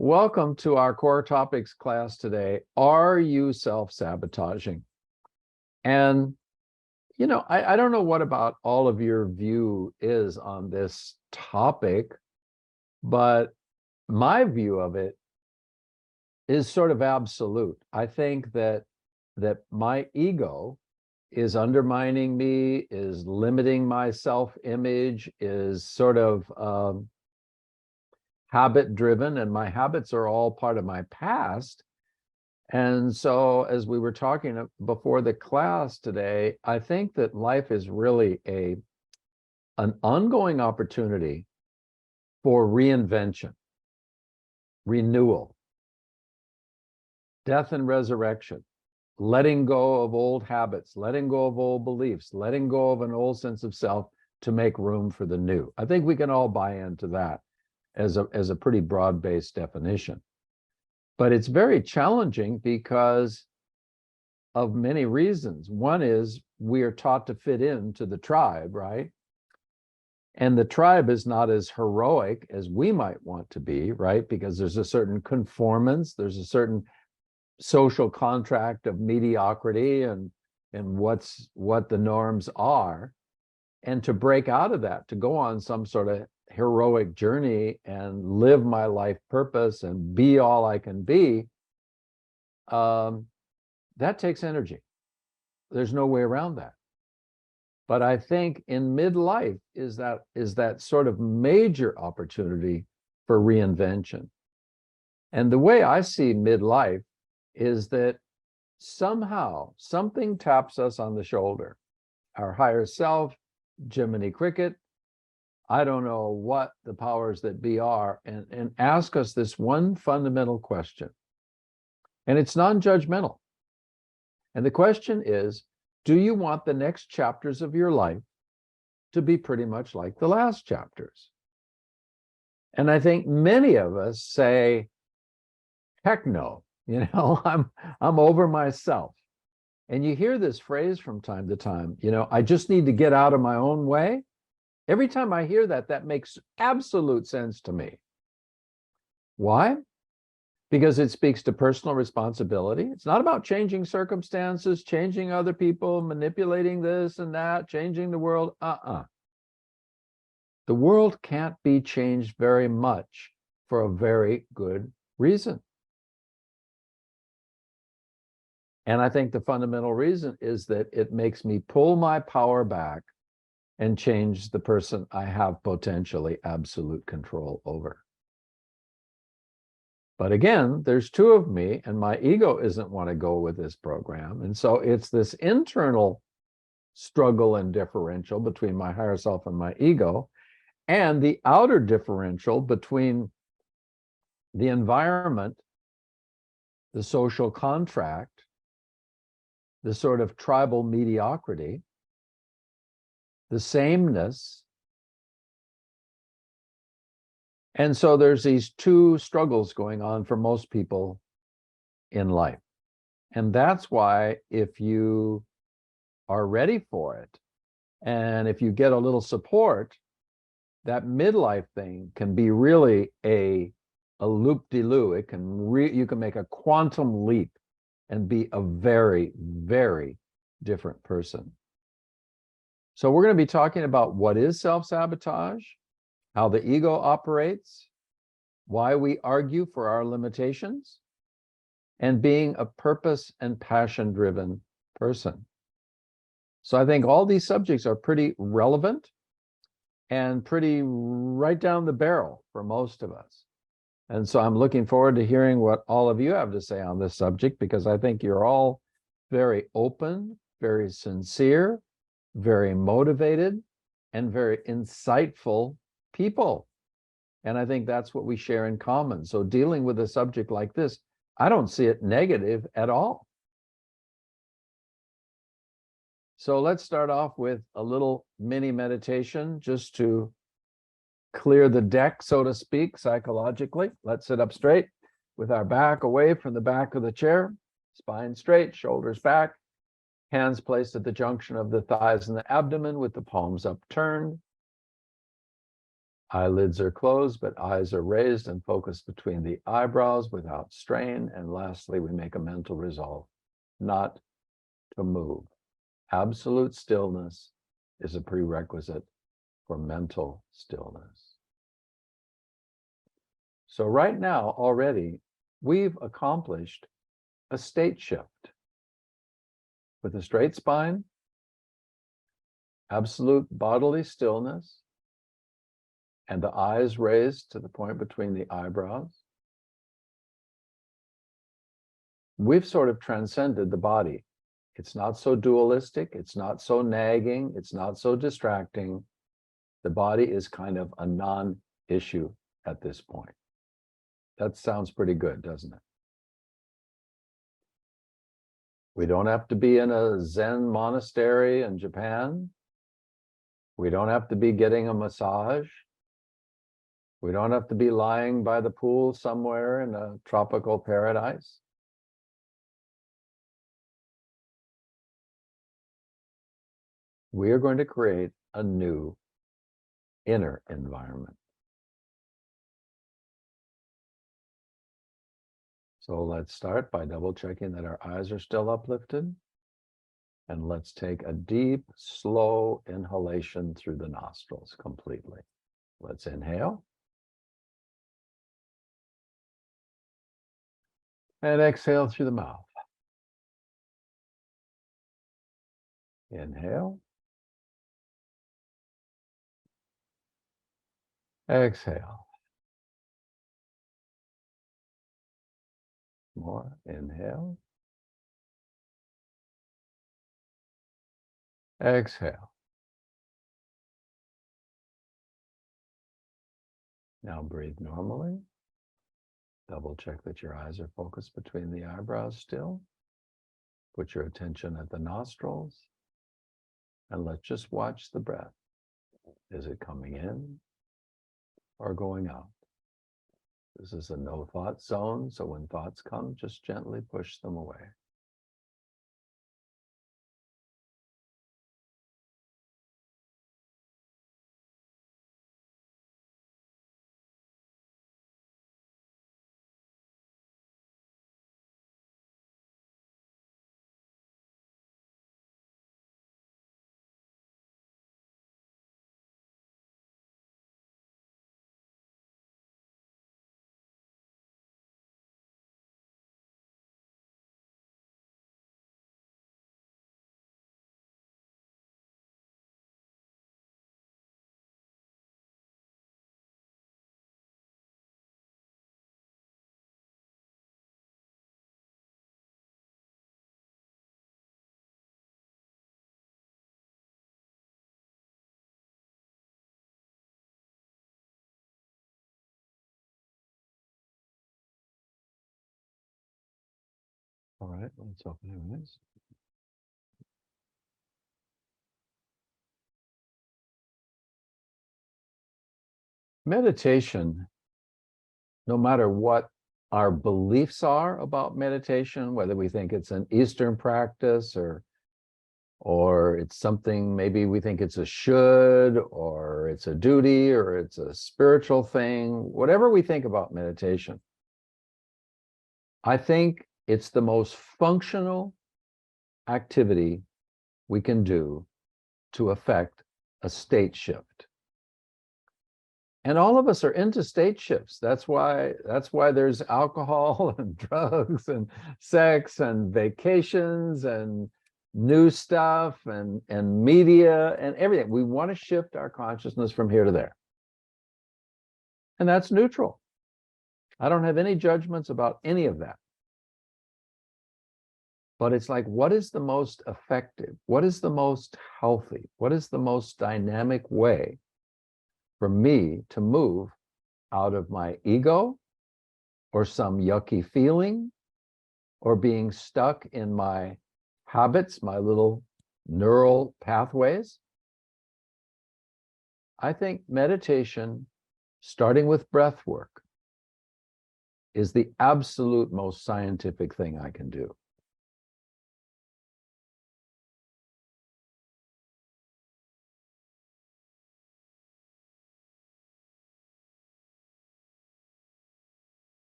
Welcome to our core topics class today. Are you self-sabotaging? And, I don't know what about all of your view is on this topic, but my view of it is sort of absolute. I think that my ego is undermining me, is limiting my self-image, is sort of habit driven, and my habits are all part of my past. And so, as we were talking before the class today, I think that life is really an ongoing opportunity for reinvention, renewal, death and resurrection, letting go of old habits, letting go of old beliefs, letting go of an old sense of self to make room for the new. I think we can all buy into that as a pretty broad-based definition. But it's very challenging because of many reasons. One is we are taught to fit into the tribe, right? And the tribe is not as heroic as we might want to be, right? Because there's a certain conformance, there's a certain social contract of mediocrity and what the norms are. And to break out of that, to go on some sort of heroic journey and live my life purpose and be all I can be, that takes energy. There's no way around that. But I think in midlife is that sort of major opportunity for reinvention. And the way I see midlife is that somehow something taps us on the shoulder, our higher self, Jiminy Cricket, I don't know what the powers that be are, and ask us this one fundamental question. And it's non-judgmental. And the question is, do you want the next chapters of your life to be pretty much like the last chapters? And I think many of us say, heck no, I'm over myself. And you hear this phrase from time to time, I just need to get out of my own way. Every time I hear that, that makes absolute sense to me. Why? Because it speaks to personal responsibility. It's not about changing circumstances, changing other people, manipulating this and that, changing the world. The world can't be changed very much for a very good reason. And I think the fundamental reason is that it makes me pull my power back and change the person I have potentially absolute control over. But again, there's two of me, and my ego isn't want to go with this program. And so it's this internal struggle and differential between my higher self and my ego, and the outer differential between the environment, the social contract, the sort of tribal mediocrity, the sameness. And so there's these two struggles going on for most people in life. And that's why if you are ready for it, and if you get a little support, that midlife thing can be really a loop-de-loo. You can make a quantum leap and be a very, very different person. So we're going to be talking about what is self-sabotage, how the ego operates, why we argue for our limitations, and being a purpose and passion-driven person. So I think all these subjects are pretty relevant and pretty right down the barrel for most of us. And so I'm looking forward to hearing what all of you have to say on this subject, because I think you're all very open, very sincere, very motivated, and very insightful people. And I think that's what we share in common. So dealing with a subject like this, I don't see it negative at all. So let's start off with a little mini meditation just to clear the deck, so to speak, psychologically. Let's sit up straight with our back away from the back of the chair, spine straight, shoulders back, hands placed at the junction of the thighs and the abdomen with the palms upturned. Eyelids are closed, but eyes are raised and focused between the eyebrows without strain. And lastly, we make a mental resolve not to move. Absolute stillness is a prerequisite for mental stillness. So right now, already, we've accomplished a state shift. With a straight spine, absolute bodily stillness, and the eyes raised to the point between the eyebrows, we've sort of transcended the body. It's not so dualistic, it's not so nagging, it's not so distracting. The body is kind of a non-issue at this point. That sounds pretty good, doesn't it? We don't have to be in a Zen monastery in Japan. We don't have to be getting a massage. We don't have to be lying by the pool somewhere in a tropical paradise. We are going to create a new inner environment. So let's start by double checking that our eyes are still uplifted. And let's take a deep, slow inhalation through the nostrils completely. Let's inhale. And exhale through the mouth. Inhale. Exhale. More. Inhale. Exhale. Now breathe normally. Double check that your eyes are focused between the eyebrows still. Put your attention at the nostrils. And let's just watch the breath. Is it coming in or going out? This is a no thought zone, so when thoughts come, just gently push them away. All right, let's open our eyes. Meditation, no matter what our beliefs are about meditation, whether we think it's an Eastern practice or it's something, maybe we think it's a should, or it's a duty, or it's a spiritual thing, whatever we think about meditation, I think it's the most functional activity we can do to affect a state shift. And all of us are into state shifts. That's why there's alcohol and drugs and sex and vacations and new stuff and media and everything. We want to shift our consciousness from here to there. And that's neutral. I don't have any judgments about any of that. But it's like, what is the most effective? What is the most healthy? What is the most dynamic way for me to move out of my ego or some yucky feeling or being stuck in my habits, my little neural pathways? I think meditation, starting with breath work, is the absolute most scientific thing I can do.